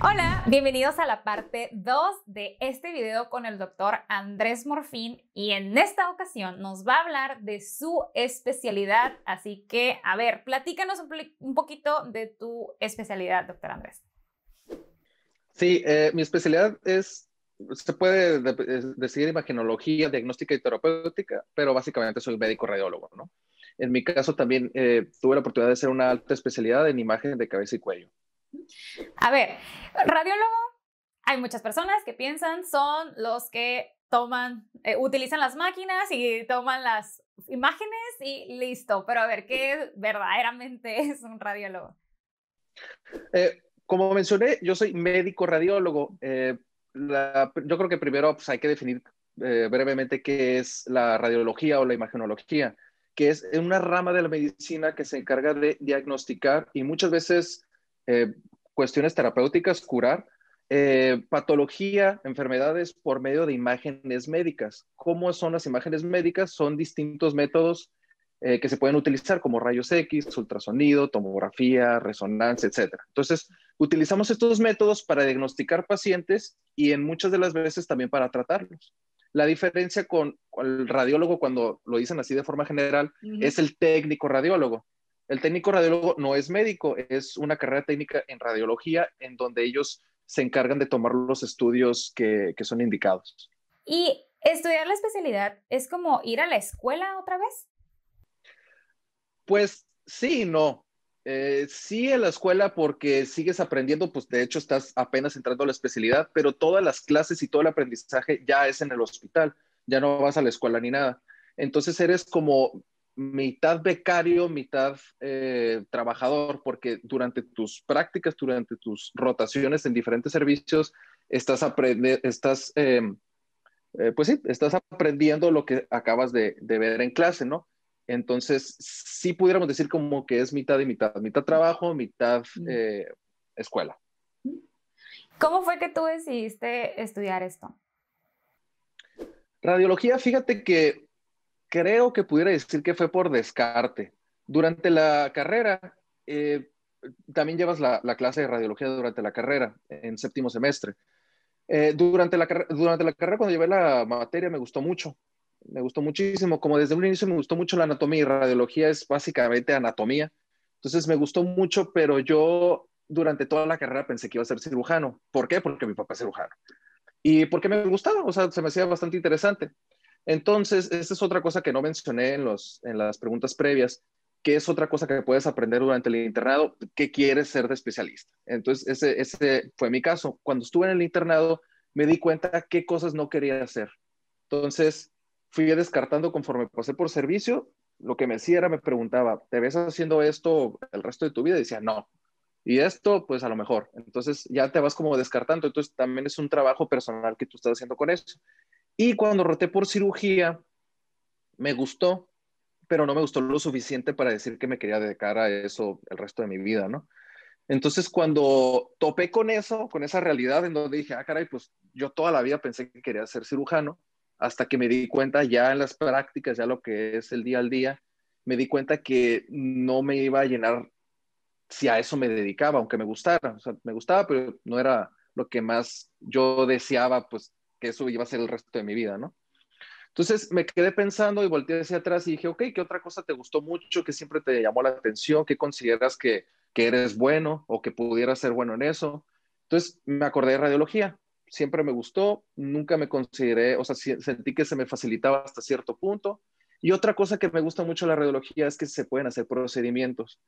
Hola, bienvenidos a la parte 2 de este video con el doctor Andrés Morfín y en esta ocasión nos va a hablar de su especialidad, así que a ver, platícanos un poquito de tu especialidad, doctor Andrés. Sí, mi especialidad se puede decir imagenología, diagnóstica y terapéutica, pero básicamente soy médico radiólogo, ¿no? En mi caso también tuve la oportunidad de hacer una alta especialidad en imagen de cabeza y cuello. A ver, radiólogo, hay muchas personas que piensan son los que utilizan las máquinas y toman las imágenes y listo, pero a ver, ¿qué verdaderamente es un radiólogo? Como mencioné, yo soy médico radiólogo. Yo creo que primero pues, hay que definir brevemente qué es la radiología o la imagenología, que es una rama de la medicina que se encarga de diagnosticar y muchas veces eh, cuestiones terapéuticas, curar patología, enfermedades por medio de imágenes médicas. ¿Cómo son las imágenes médicas? Son distintos métodos que se pueden utilizar como rayos X, ultrasonido, tomografía, resonancia, etcétera. Entonces, utilizamos estos métodos para diagnosticar pacientes y en muchas de las veces también para tratarlos. La diferencia con el radiólogo, cuando lo dicen así de forma general, es el técnico radiólogo. El técnico radiólogo no es médico, es una carrera técnica en radiología en donde ellos se encargan de tomar los estudios que son indicados. Y estudiar la especialidad es como ir a la escuela otra vez. Pues sí y no. Sí en la escuela porque sigues aprendiendo, pues de hecho estás apenas entrando a la especialidad, pero todas las clases y todo el aprendizaje ya es en el hospital, ya no vas a la escuela ni nada. Entonces eres como mitad becario, mitad trabajador, porque durante tus prácticas, durante tus rotaciones en diferentes servicios, pues sí, estás aprendiendo lo que acabas de ver en clase, ¿no? Entonces, sí pudiéramos decir como que es mitad y mitad, mitad trabajo, mitad escuela. ¿Cómo fue que tú decidiste estudiar esto? Radiología, fíjate que creo que pudiera decir que fue por descarte. Durante la carrera, también llevas la clase de radiología durante la carrera, en séptimo semestre. Durante la carrera, cuando llevé la materia, me gustó mucho. Me gustó muchísimo. Como desde un inicio me gustó mucho la anatomía y radiología es básicamente anatomía. Entonces me gustó mucho, pero yo durante toda la carrera pensé que iba a ser cirujano. ¿Por qué? Porque mi papá es cirujano. Y porque me gustaba, o sea, se me hacía bastante interesante. Entonces, esta es otra cosa que no mencioné en las preguntas previas, que es otra cosa que puedes aprender durante el internado, ¿qué quieres ser de especialista? Entonces, ese fue mi caso. Cuando estuve en el internado, me di cuenta qué cosas no quería hacer. Entonces, fui descartando conforme pasé por servicio. Lo que me hacía era, me preguntaba, ¿te ves haciendo esto el resto de tu vida? Y decía, no. Y esto, pues a lo mejor. Entonces, ya te vas como descartando. Entonces, también es un trabajo personal que tú estás haciendo con eso. Y cuando roté por cirugía, me gustó, pero no me gustó lo suficiente para decir que me quería dedicar a eso el resto de mi vida, ¿no? Entonces, cuando topé con eso, con esa realidad, en donde dije, ah, caray, pues yo toda la vida pensé que quería ser cirujano, hasta que me di cuenta ya en las prácticas, ya lo que es el día al día, me di cuenta que no me iba a llenar si a eso me dedicaba, aunque me gustara. O sea, me gustaba, pero no era lo que más yo deseaba, pues que eso iba a ser el resto de mi vida, ¿no? Entonces me quedé pensando y volteé hacia atrás y dije, ok, ¿qué otra cosa te gustó mucho? ¿Qué siempre te llamó la atención? ¿Qué consideras que eres bueno o que pudieras ser bueno en eso? Entonces me acordé de radiología. Siempre me gustó, nunca me consideré, o sea, sentí que se me facilitaba hasta cierto punto. Y otra cosa que me gusta mucho de la radiología es que se pueden hacer procedimientos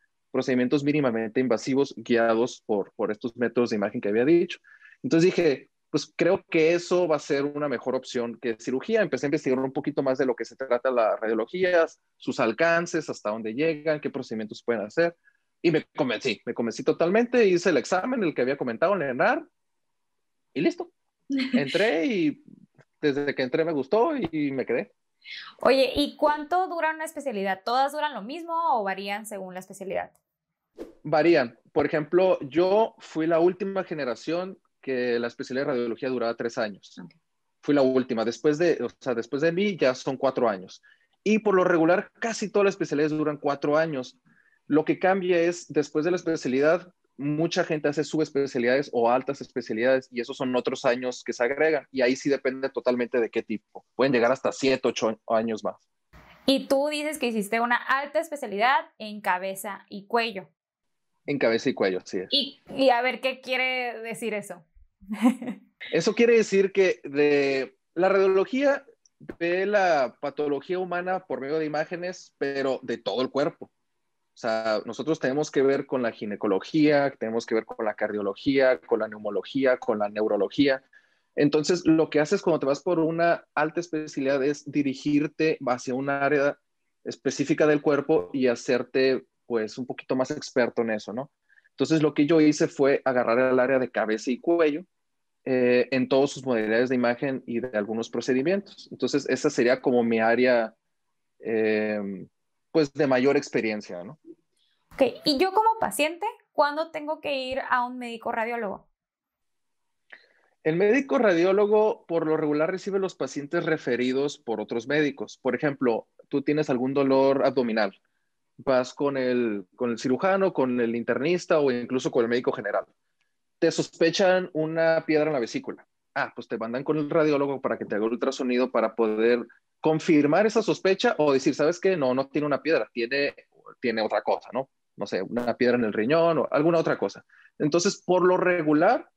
mínimamente invasivos guiados por estos métodos de imagen que había dicho. Entonces dije, pues creo que eso va a ser una mejor opción que cirugía. Empecé a investigar un poquito más de lo que se trata la radiología, sus alcances, hasta dónde llegan, qué procedimientos pueden hacer. Y me convencí totalmente, hice el examen, el que había comentado, en ENAR, y listo. Entré y desde que entré me gustó y me quedé. Oye, ¿y cuánto dura una especialidad? ¿Todas duran lo mismo o varían según la especialidad? Varían. Por ejemplo, yo fui la última generación que la especialidad de radiología duraba 3 años. Okay. Fui la última. Después de mí ya son 4 años. Y por lo regular, casi todas las especialidades duran 4 años. Lo que cambia es, después de la especialidad, mucha gente hace subespecialidades o altas especialidades y esos son otros años que se agregan y ahí sí depende totalmente de qué tipo. Pueden llegar hasta 7, 8 años más. Y tú dices que hiciste una alta especialidad en cabeza y cuello. En cabeza y cuello, así es. Y a ver, ¿qué quiere decir eso? Eso quiere decir que de la radiología ve la patología humana por medio de imágenes, pero de todo el cuerpo. O sea, nosotros tenemos que ver con la ginecología, tenemos que ver con la cardiología, con la neumología, con la neurología. Entonces, lo que haces cuando te vas por una alta especialidad es dirigirte hacia un área específica del cuerpo y hacerte, pues, un poquito más experto en eso, ¿no? Entonces, lo que yo hice fue agarrar el área de cabeza y cuello en todas sus modalidades de imagen y de algunos procedimientos. Entonces, esa sería como mi área, pues, de mayor experiencia, ¿no? Ok, y yo como paciente, ¿cuándo tengo que ir a un médico radiólogo? El médico radiólogo por lo regular recibe los pacientes referidos por otros médicos. Por ejemplo, tú tienes algún dolor abdominal, vas con el cirujano, con el internista o incluso con el médico general. Te sospechan una piedra en la vesícula. Ah, pues te mandan con el radiólogo para que te haga el ultrasonido para poder confirmar esa sospecha o decir, ¿sabes qué? No, no tiene una piedra, tiene otra cosa, ¿no? No sé, una piedra en el riñón o alguna otra cosa. Entonces, por lo regular,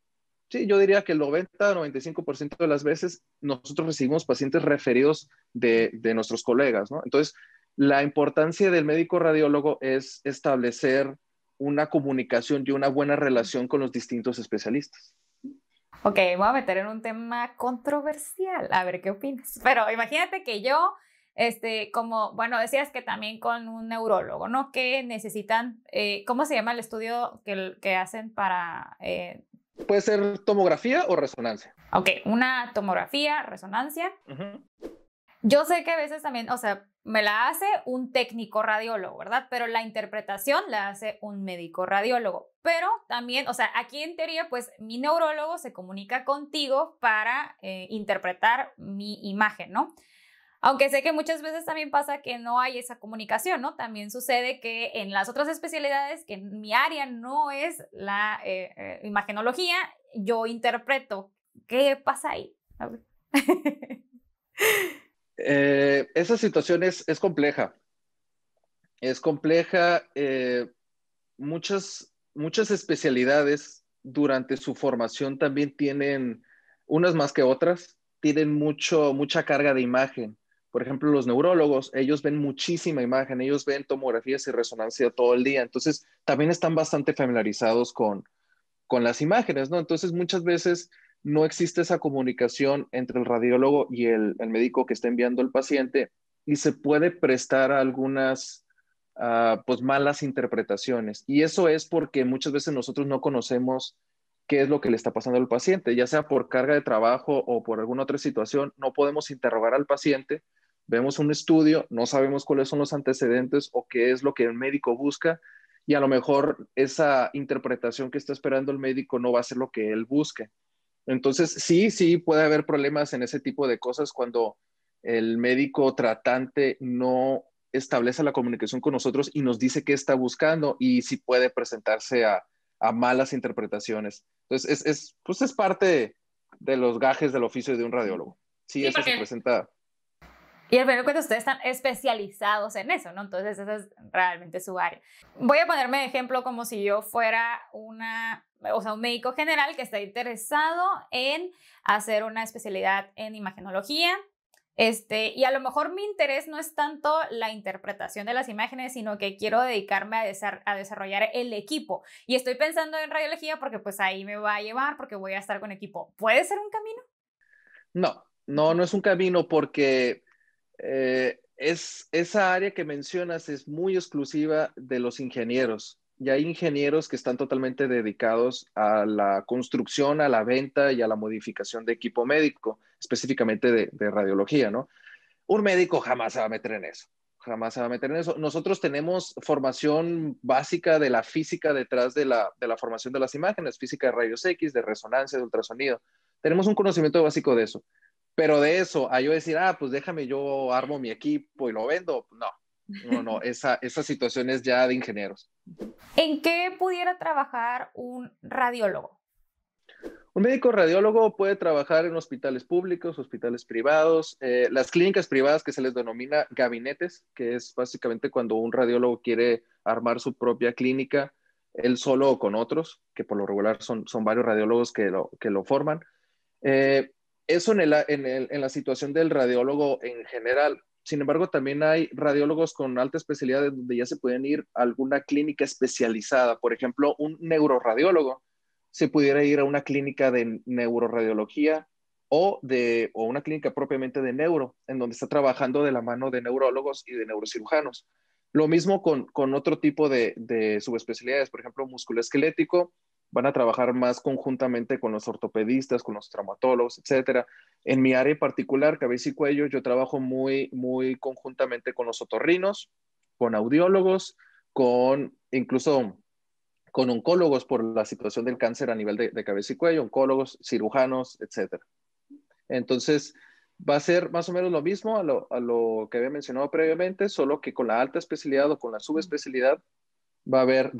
sí, yo diría que el 90-95% de las veces nosotros recibimos pacientes referidos de nuestros colegas, ¿no? Entonces, la importancia del médico radiólogo es establecer una comunicación y una buena relación con los distintos especialistas. Ok, me voy a meter en un tema controversial, a ver qué opinas. Pero imagínate que yo, como, bueno, decías que también con un neurólogo, ¿no? Que necesitan, ¿cómo se llama el estudio que hacen para... Puede ser tomografía o resonancia. Ok, una tomografía, resonancia. Uh-huh. Yo sé que a veces también, o sea, me la hace un técnico radiólogo, ¿verdad? Pero la interpretación la hace un médico radiólogo. Pero también, o sea, aquí en teoría, pues mi neurólogo se comunica contigo para interpretar mi imagen, ¿no? Aunque sé que muchas veces también pasa que no hay esa comunicación, ¿no? También sucede que en las otras especialidades, que en mi área no es la imagenología, yo interpreto. ¿Qué pasa ahí? A ver. Esa situación es compleja. Es compleja. Muchas especialidades durante su formación también tienen, unas más que otras, tienen mucha carga de imagen. Por ejemplo, los neurólogos, ellos ven muchísima imagen, ellos ven tomografías y resonancia todo el día, entonces también están bastante familiarizados con las imágenes, ¿no? Entonces muchas veces no existe esa comunicación entre el radiólogo y el médico que está enviando al paciente y se puede prestar a algunas pues malas interpretaciones. Y eso es porque muchas veces nosotros no conocemos qué es lo que le está pasando al paciente, ya sea por carga de trabajo o por alguna otra situación, no podemos interrogar al paciente, vemos un estudio, no sabemos cuáles son los antecedentes o qué es lo que el médico busca y a lo mejor esa interpretación que está esperando el médico no va a ser lo que él busque. Entonces, sí puede haber problemas en ese tipo de cosas cuando el médico tratante no establece la comunicación con nosotros y nos dice qué está buscando y sí puede presentarse a malas interpretaciones. Entonces, pues es parte de los gajes del oficio de un radiólogo. Sí, Sí, eso se porque presenta. y al final de cuentas ustedes están especializados en eso, ¿no? Entonces esa es realmente su área. Voy a ponerme de ejemplo como si yo fuera un médico general que está interesado en hacer una especialidad en imagenología. Y a lo mejor mi interés no es tanto la interpretación de las imágenes, sino que quiero dedicarme a desarrollar el equipo. Y estoy pensando en radiología porque pues ahí me va a llevar, porque voy a estar con equipo. ¿Puede ser un camino? No es un camino porque esa área que mencionas es muy exclusiva de los ingenieros. Y hay ingenieros que están totalmente dedicados a la construcción, a la venta y a la modificación de equipo médico, específicamente de radiología, ¿no? Un médico jamás se va a meter en eso. Jamás se va a meter en eso. Nosotros tenemos formación básica de la física detrás de la formación de las imágenes, física de rayos X, de resonancia, de ultrasonido. Tenemos un conocimiento básico de eso. Pero de eso, a yo decir, pues déjame, yo armo mi equipo y lo vendo, no. No, no, esa situación es ya de ingenieros. ¿En qué pudiera trabajar un radiólogo? Un médico radiólogo puede trabajar en hospitales públicos, hospitales privados, las clínicas privadas que se les denomina gabinetes, que es básicamente cuando un radiólogo quiere armar su propia clínica, él solo o con otros, que por lo regular son varios radiólogos que lo forman. Eh, Eso en la situación del radiólogo en general. Sin embargo, también hay radiólogos con alta especialidad donde ya se pueden ir a alguna clínica especializada. Por ejemplo, un neuroradiólogo se pudiera ir a una clínica de neuroradiología o una clínica propiamente de neuro, en donde está trabajando de la mano de neurólogos y de neurocirujanos. Lo mismo con otro tipo de subespecialidades, por ejemplo, musculoesquelético, van a trabajar más conjuntamente con los ortopedistas, con los traumatólogos, etcétera. En mi área en particular, cabeza y cuello, yo trabajo muy conjuntamente con los otorrinos, con audiólogos, incluso con oncólogos por la situación del cáncer a nivel de cabeza y cuello, oncólogos, cirujanos, etcétera. Entonces, va a ser más o menos lo mismo a lo que había mencionado previamente, solo que con la alta especialidad o con la subespecialidad va a haber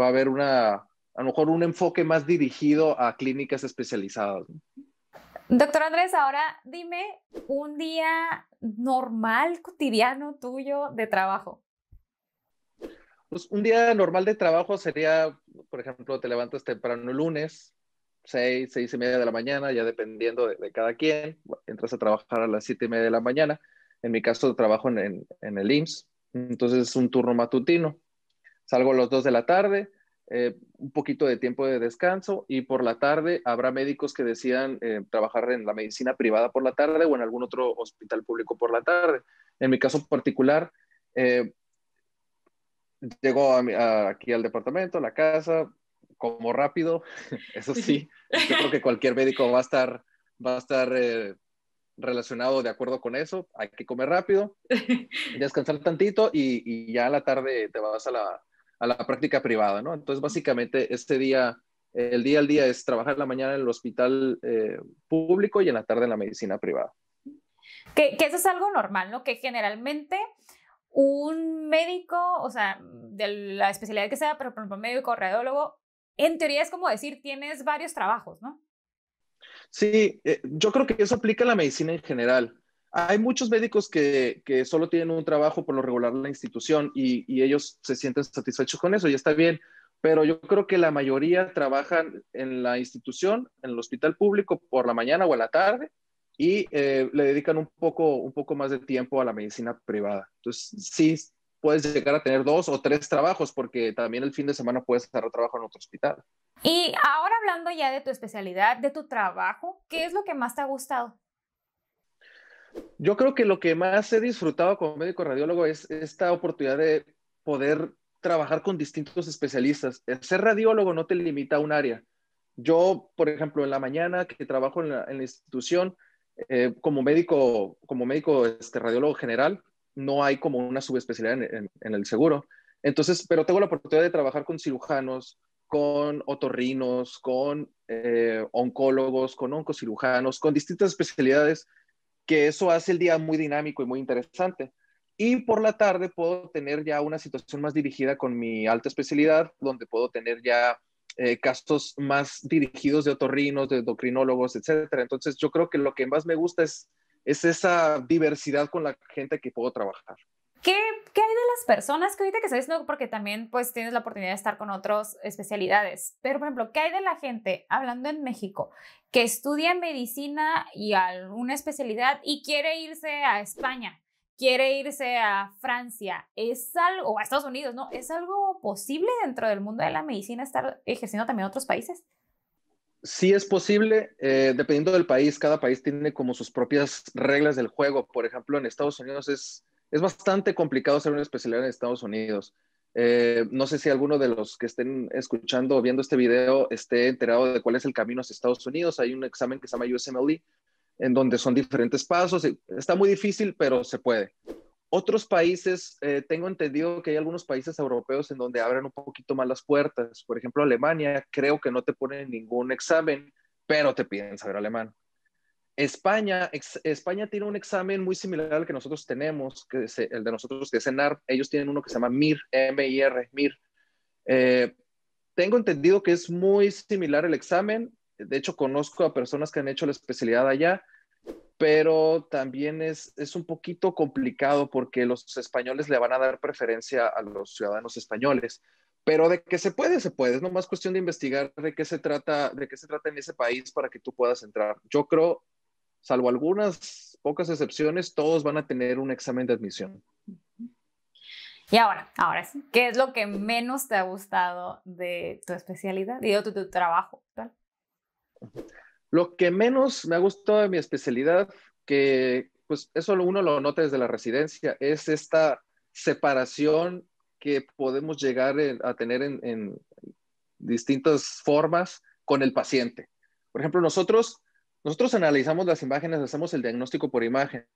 a lo mejor un enfoque más dirigido a clínicas especializadas. Doctor Andrés, ahora dime un día normal, cotidiano tuyo de trabajo. Pues un día normal de trabajo sería, por ejemplo, te levantas temprano el lunes, 6:30 de la mañana, ya dependiendo de cada quien, entras a trabajar a las 7:30 de la mañana. En mi caso, trabajo en el IMSS, entonces es un turno matutino. Salgo a las 2 de la tarde, un poquito de tiempo de descanso y por la tarde habrá médicos que decidan trabajar en la medicina privada por la tarde o en algún otro hospital público por la tarde. En mi caso particular, eh, llego aquí al departamento, a la casa, como rápido, eso sí, yo creo que cualquier médico va a estar relacionado de acuerdo con eso, hay que comer rápido, descansar tantito y ya a la tarde te vas a la práctica privada, ¿no? Entonces, básicamente, el día al día es trabajar en la mañana en el hospital público y en la tarde en la medicina privada. Que eso es algo normal, ¿no? Que generalmente un médico, o sea, de la especialidad que sea, pero por ejemplo, médico, radiólogo, en teoría es como decir, tienes varios trabajos, ¿no? Sí, yo creo que eso aplica a la medicina en general. Hay muchos médicos que solo tienen un trabajo por lo regular en la institución y ellos se sienten satisfechos con eso y está bien, pero yo creo que la mayoría trabajan en la institución, en el hospital público por la mañana o a la tarde y le dedican un poco más de tiempo a la medicina privada. Entonces, sí, puedes llegar a tener 2 o 3 trabajos porque también el fin de semana puedes estar trabajo en otro hospital. Y ahora hablando ya de tu especialidad, de tu trabajo, ¿qué es lo que más te ha gustado? Yo creo que lo que más he disfrutado como médico radiólogo es esta oportunidad de poder trabajar con distintos especialistas. El ser radiólogo no te limita a un área. Yo, por ejemplo, en la mañana que trabajo en la institución, como médico radiólogo general, no hay como una subespecialidad en el seguro. Entonces, pero tengo la oportunidad de trabajar con cirujanos, con otorrinos, con oncólogos, con oncocirujanos, con distintas especialidades que eso hace el día muy dinámico y muy interesante. Y por la tarde puedo tener ya una situación más dirigida con mi alta especialidad, donde puedo tener ya casos más dirigidos de otorrinos, de endocrinólogos, etcétera. Entonces, yo creo que lo que más me gusta es esa diversidad con la gente que puedo trabajar. ¿Qué hay de las personas que ahorita que estás diciendo? Porque también pues tienes la oportunidad de estar con otras especialidades. Pero, por ejemplo, ¿qué hay de la gente, hablando en México, que estudia medicina y alguna especialidad y quiere irse a España, quiere irse a Francia? ¿Es algo, o a Estados Unidos, ¿no? ¿Es algo posible dentro del mundo de la medicina estar ejerciendo también en otros países? Sí es posible, dependiendo del país, cada país tiene como sus propias reglas del juego. Por ejemplo, en Estados Unidos es bastante complicado hacer una especialidad en Estados Unidos. No sé si alguno de los que estén escuchando o viendo este video esté enterado de cuál es el camino hacia Estados Unidos. Hay un examen que se llama USMLE, en donde son diferentes pasos. Está muy difícil, pero se puede. Otros países, tengo entendido que hay algunos países europeos en donde abren un poquito más las puertas. Por ejemplo, Alemania, creo que no te ponen ningún examen, pero te piden saber alemán. España tiene un examen muy similar al que nosotros tenemos, que es el de nosotros, que es ENAR. Ellos tienen uno que se llama MIR, M-I-R, MIR. Eh, Tengo entendido que es muy similar el examen. De hecho, conozco a personas que han hecho la especialidad allá, pero también es un poquito complicado porque los españoles le van a dar preferencia a los ciudadanos españoles. Pero de que se puede, se puede. Es nomás cuestión de investigar de qué se trata en ese país para que tú puedas entrar. Yo creo, salvo algunas pocas excepciones, todos van a tener un examen de admisión. Y ahora sí, ¿qué es lo que menos te ha gustado de tu especialidad y de tu trabajo actual? Lo que menos me ha gustado de mi especialidad, que pues eso uno lo nota desde la residencia, es esta separación que podemos llegar a tener en distintas formas con el paciente. Por ejemplo, nosotros analizamos las imágenes, hacemos el diagnóstico por imagen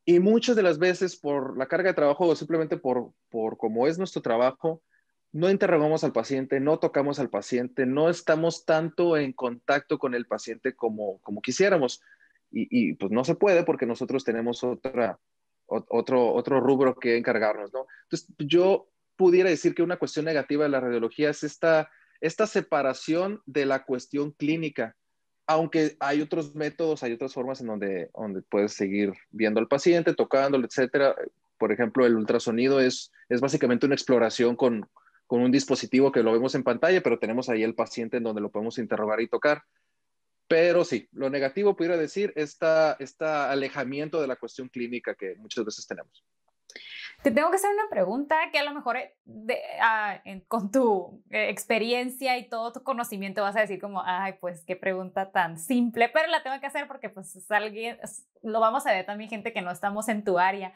y muchas de las veces por la carga de trabajo o simplemente por cómo es nuestro trabajo, no interrogamos al paciente, no tocamos al paciente, no estamos tanto en contacto con el paciente como quisiéramos. Pues no se puede porque nosotros tenemos otro rubro que encargarnos, ¿no? Entonces, yo pudiera decir que una cuestión negativa de la radiología es esta separación de la cuestión clínica, aunque hay otros métodos, hay otras formas en donde puedes seguir viendo al paciente, tocándolo, etcétera. Por ejemplo, el ultrasonido es básicamente una exploración con un dispositivo que lo vemos en pantalla, pero tenemos ahí el paciente en donde lo podemos interrogar y tocar. Pero sí, lo negativo pudiera decir este alejamiento de la cuestión clínica que muchas veces tenemos. Te tengo que hacer una pregunta que a lo mejor con tu experiencia y todo tu conocimiento vas a decir como, ay, pues qué pregunta tan simple, pero la tengo que hacer porque pues lo vamos a ver también gente que no estamos en tu área.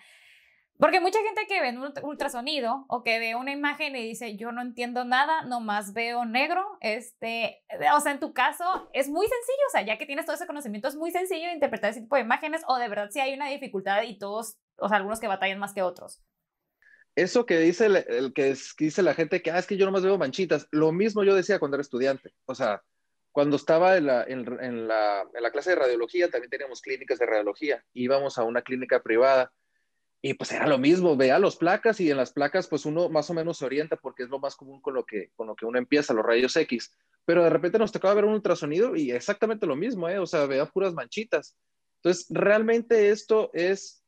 Porque mucha gente que ve un ultrasonido o que ve una imagen y dice, yo no entiendo nada, nomás veo negro, o sea, en tu caso es muy sencillo, o sea, ya que tienes todo ese conocimiento, es muy sencillo interpretar ese tipo de imágenes o de verdad sí hay una dificultad y todos, o sea, algunos que batallan más que otros. Eso que dice que dice la gente que es que yo nomás veo manchitas, lo mismo yo decía cuando era estudiante. O sea, cuando estaba en la clase de radiología, también teníamos clínicas de radiología. Íbamos a una clínica privada y pues era lo mismo, veía las placas y en las placas pues uno más o menos se orienta porque es lo más común con lo que uno empieza, los rayos X. Pero de repente nos tocaba ver un ultrasonido y exactamente lo mismo, ¿eh? O sea, veía puras manchitas. Entonces, realmente esto es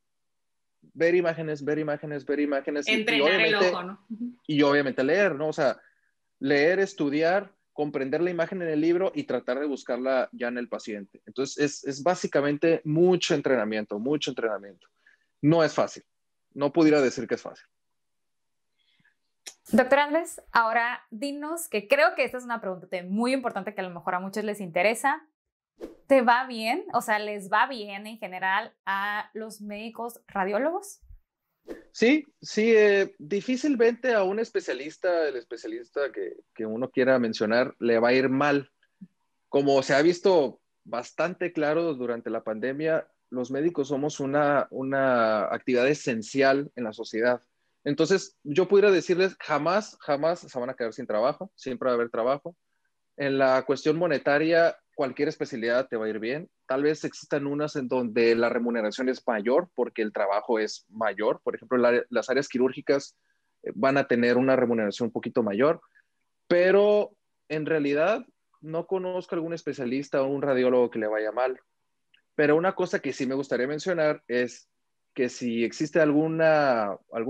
ver imágenes, ver imágenes, ver imágenes Entrenar el ojo, ¿no? y obviamente leer, ¿no? O sea, leer, estudiar, comprender la imagen en el libro y tratar de buscarla ya en el paciente. Entonces, es básicamente mucho entrenamiento, mucho entrenamiento. No es fácil. No pudiera decir que es fácil. Doctor Andrés, ahora dinos, que creo que esta es una pregunta muy importante que a lo mejor a muchos les interesa. ¿Te va bien? O sea, ¿les va bien en general a los médicos radiólogos? Sí, sí, difícilmente a un especialista, el especialista que uno quiera mencionar, le va a ir mal. Como se ha visto bastante claro durante la pandemia, los médicos somos una actividad esencial en la sociedad. Entonces, yo pudiera decirles, jamás, jamás se van a quedar sin trabajo, siempre va a haber trabajo. En la cuestión monetaria, cualquier especialidad te va a ir bien. Tal vez existan unas en donde la remuneración es mayor porque el trabajo es mayor. Por ejemplo, las áreas quirúrgicas van a tener una remuneración un poquito mayor, pero en realidad no conozco algún especialista o un radiólogo que le vaya mal. Pero una cosa que sí me gustaría mencionar es que si existe algún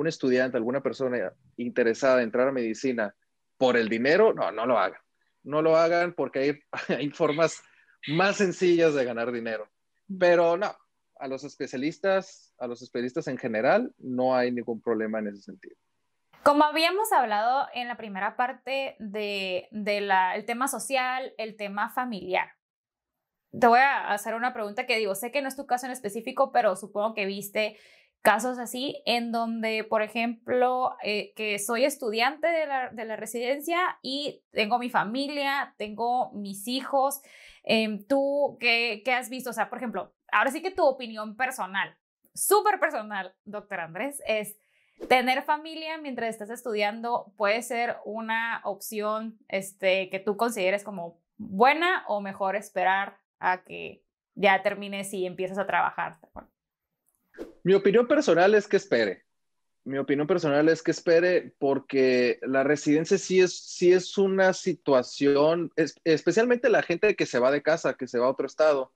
estudiante, alguna persona interesada en entrar a medicina por el dinero, no lo hagan. No lo hagan porque hay formas más sencillas de ganar dinero. Pero no, a los especialistas en general, no hay ningún problema en ese sentido. Como habíamos hablado en la primera parte el tema social, el tema familiar, te voy a hacer una pregunta que digo, sé que no es tu caso en específico, pero supongo que viste casos así en donde, por ejemplo, que soy estudiante de la residencia y tengo mi familia, tengo mis hijos. ¿Tú qué has visto? O sea, por ejemplo, ahora sí que tu opinión personal, súper personal, doctor Andrés, es tener familia mientras estás estudiando puede ser una opción que tú consideres como buena o mejor esperar a que ya termines y empiezas a trabajar. Mi opinión personal es que espere. Mi opinión personal es que espere porque la residencia sí es una situación, especialmente la gente que se va de casa, que se va a otro estado.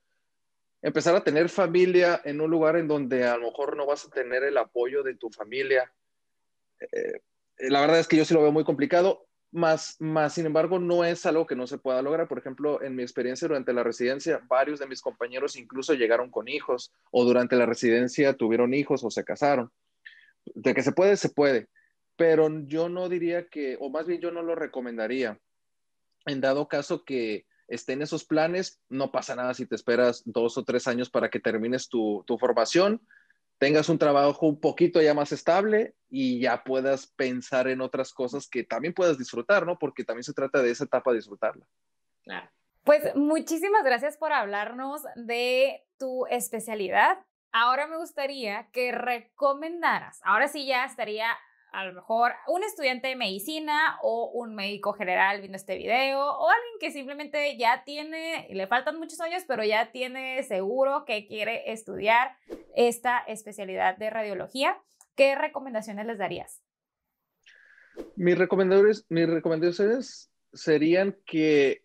Empezar a tener familia en un lugar en donde a lo mejor no vas a tener el apoyo de tu familia. La verdad es que yo sí lo veo muy complicado, más sin embargo no es algo que no se pueda lograr. Por ejemplo, en mi experiencia durante la residencia, varios de mis compañeros incluso llegaron con hijos o durante la residencia tuvieron hijos o se casaron. De que se puede, se puede, pero yo no diría que, o más bien yo no lo recomendaría. En dado caso que estén esos planes, no pasa nada si te esperas 2 o 3 años para que termines tu formación, tengas un trabajo un poquito ya más estable y ya puedas pensar en otras cosas que también puedas disfrutar, ¿no? Porque también se trata de esa etapa de disfrutarla. Claro. Pues muchísimas gracias por hablarnos de tu especialidad. Ahora me gustaría que recomendaras, ahora sí ya estaría a lo mejor un estudiante de medicina o un médico general viendo este video o alguien que simplemente ya tiene, le faltan muchos años, pero ya tiene seguro que quiere estudiar esta especialidad de radiología. ¿Qué recomendaciones les darías? Mis recomendaciones serían que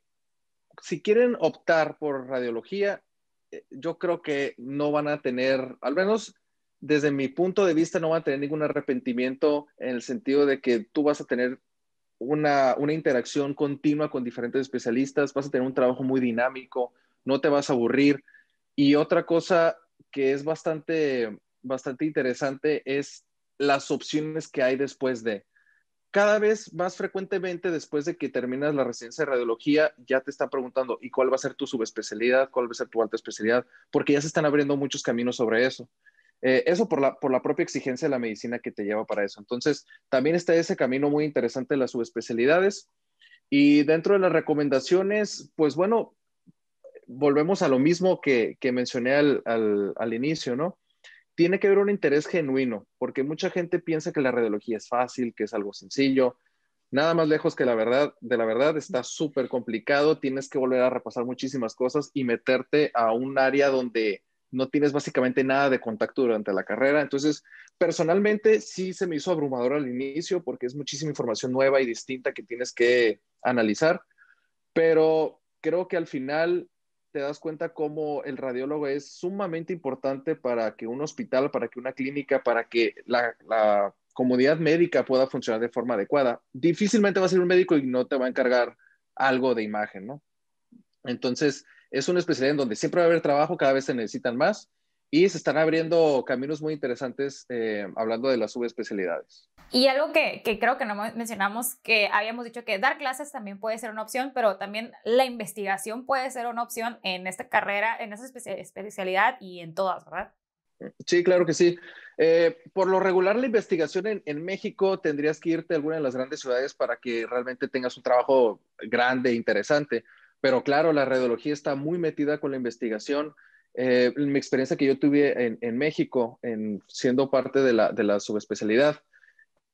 si quieren optar por radiología, yo creo que no van a tener, al menos desde mi punto de vista, no van a tener ningún arrepentimiento en el sentido de que tú vas a tener una interacción continua con diferentes especialistas, vas a tener un trabajo muy dinámico, no te vas a aburrir. Y otra cosa que es bastante interesante es las opciones que hay después de cada vez más frecuentemente después de que terminas la residencia de radiología, ya te están preguntando, ¿y cuál va a ser tu subespecialidad? ¿Cuál va a ser tu alta especialidad? Porque ya se están abriendo muchos caminos sobre eso. Eso por la propia exigencia de la medicina que te lleva para eso. Entonces, también está ese camino muy interesante de las subespecialidades. Y dentro de las recomendaciones, pues bueno, volvemos a lo mismo que mencioné al inicio, ¿no? Tiene que haber un interés genuino, porque mucha gente piensa que la radiología es fácil, que es algo sencillo. Nada más lejos que de la verdad está súper complicado. Tienes que volver a repasar muchísimas cosas y meterte a un área donde no tienes básicamente nada de contacto durante la carrera. Entonces, personalmente sí se me hizo abrumador al inicio porque es muchísima información nueva y distinta que tienes que analizar, pero creo que al final te das cuenta cómo el radiólogo es sumamente importante para que un hospital, para que una clínica, para que la comunidad médica pueda funcionar de forma adecuada. Difícilmente va a ser un médico y no te va a encargar algo de imagen, ¿no? Entonces, es una especialidad en donde siempre va a haber trabajo, cada vez se necesitan más y se están abriendo caminos muy interesantes hablando de las subespecialidades. Y algo que creo que no mencionamos, que habíamos dicho que dar clases también puede ser una opción, pero también la investigación puede ser una opción en esta carrera, en esa especialidad y en todas, ¿verdad? Sí, claro que sí. Por lo regular, la investigación en México tendrías que irte a alguna de las grandes ciudades para que realmente tengas un trabajo grande e interesante. Pero claro, la radiología está muy metida con la investigación. Mi experiencia que yo tuve en México, siendo parte de la subespecialidad,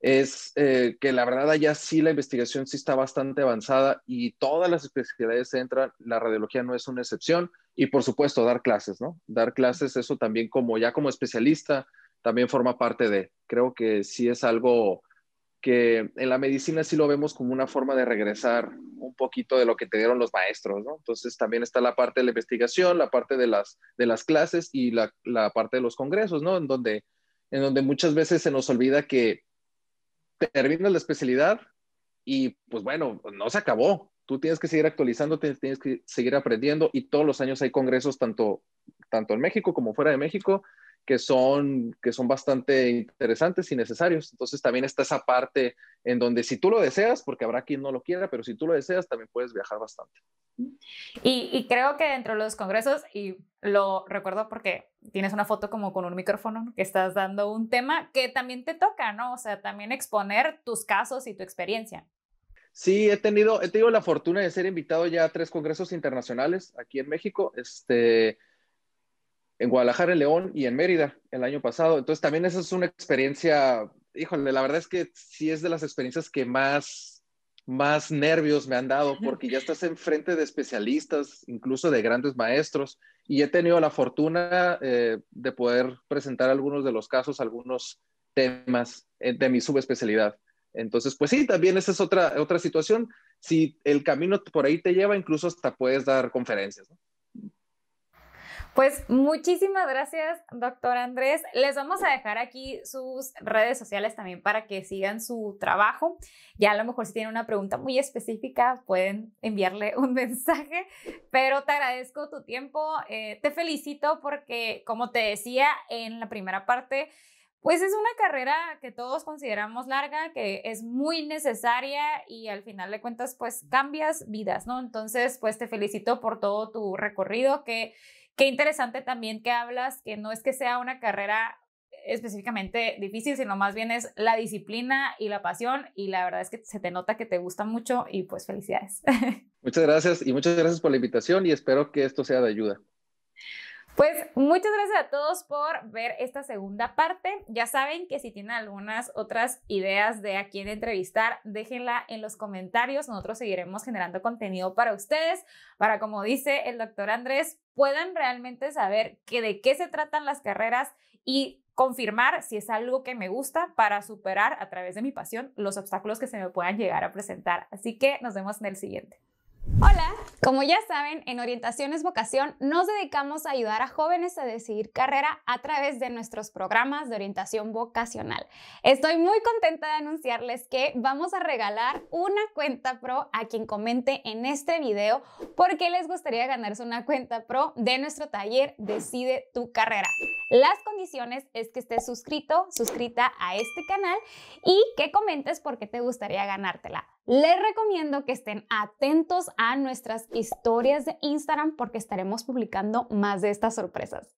es que la verdad allá sí la investigación sí está bastante avanzada y todas las especialidades entran, la radiología no es una excepción y por supuesto dar clases, ¿no? Dar clases, eso también como especialista, también forma parte creo que sí es algo que en la medicina sí lo vemos como una forma de regresar un poquito de lo que te dieron los maestros, ¿no? Entonces también está la parte de la investigación, la parte de las clases y la parte de los congresos, ¿no? En donde muchas veces se nos olvida que terminas la especialidad y pues bueno, no se acabó. Tú tienes que seguir actualizando, tienes que seguir aprendiendo y todos los años hay congresos tanto en México como fuera de México que son bastante interesantes y necesarios. Entonces también está esa parte en donde si tú lo deseas, porque habrá quien no lo quiera, pero si tú lo deseas también puedes viajar bastante. Y creo que dentro de los congresos, y lo recuerdo porque tienes una foto como con un micrófono, ¿no? Que estás dando un tema que también te toca, ¿no? O sea, también exponer tus casos y tu experiencia. Sí, he tenido la fortuna de ser invitado ya a 3 congresos internacionales aquí en México. En Guadalajara, en León y en Mérida el año pasado. Entonces también esa es una experiencia, híjole, la verdad es que sí es de las experiencias que más más nervios me han dado porque ya estás enfrente de especialistas, incluso de grandes maestros, y he tenido la fortuna de poder presentar algunos de los casos, algunos temas de mi subespecialidad. Entonces, pues sí, también esa es otra situación. Si el camino por ahí te lleva, incluso hasta puedes dar conferencias, ¿no? Pues muchísimas gracias, doctor Andrés. Les vamos a dejar aquí sus redes sociales también para que sigan su trabajo. Ya a lo mejor si tienen una pregunta muy específica pueden enviarle un mensaje, pero te agradezco tu tiempo. Te felicito porque, como te decía en la primera parte, pues es una carrera que todos consideramos larga, que es muy necesaria y al final de cuentas pues cambias vidas, ¿no? Entonces pues te felicito por todo tu recorrido, que qué interesante también que hablas, que no es que sea una carrera específicamente difícil, sino más bien es la disciplina y la pasión y la verdad es que se te nota que te gusta mucho y pues felicidades. Muchas gracias y muchas gracias por la invitación y espero que esto sea de ayuda. Pues muchas gracias a todos por ver esta segunda parte. Ya saben que si tienen algunas otras ideas de a quién entrevistar, déjenla en los comentarios. Nosotros seguiremos generando contenido para ustedes, para, como dice el doctor Andrés, puedan realmente saber de qué se tratan las carreras y confirmar si es algo que me gusta para superar a través de mi pasión los obstáculos que se me puedan llegar a presentar. Así que nos vemos en el siguiente. Hola, como ya saben, en Orientaciones Vocación nos dedicamos a ayudar a jóvenes a decidir carrera a través de nuestros programas de orientación vocacional. Estoy muy contenta de anunciarles que vamos a regalar una cuenta pro a quien comente en este video por qué les gustaría ganarse una cuenta pro de nuestro taller Decide tu Carrera. Las condiciones es que estés suscrita a este canal y que comentes por qué te gustaría ganártela. Les recomiendo que estén atentos a nuestras historias de Instagram porque estaremos publicando más de estas sorpresas.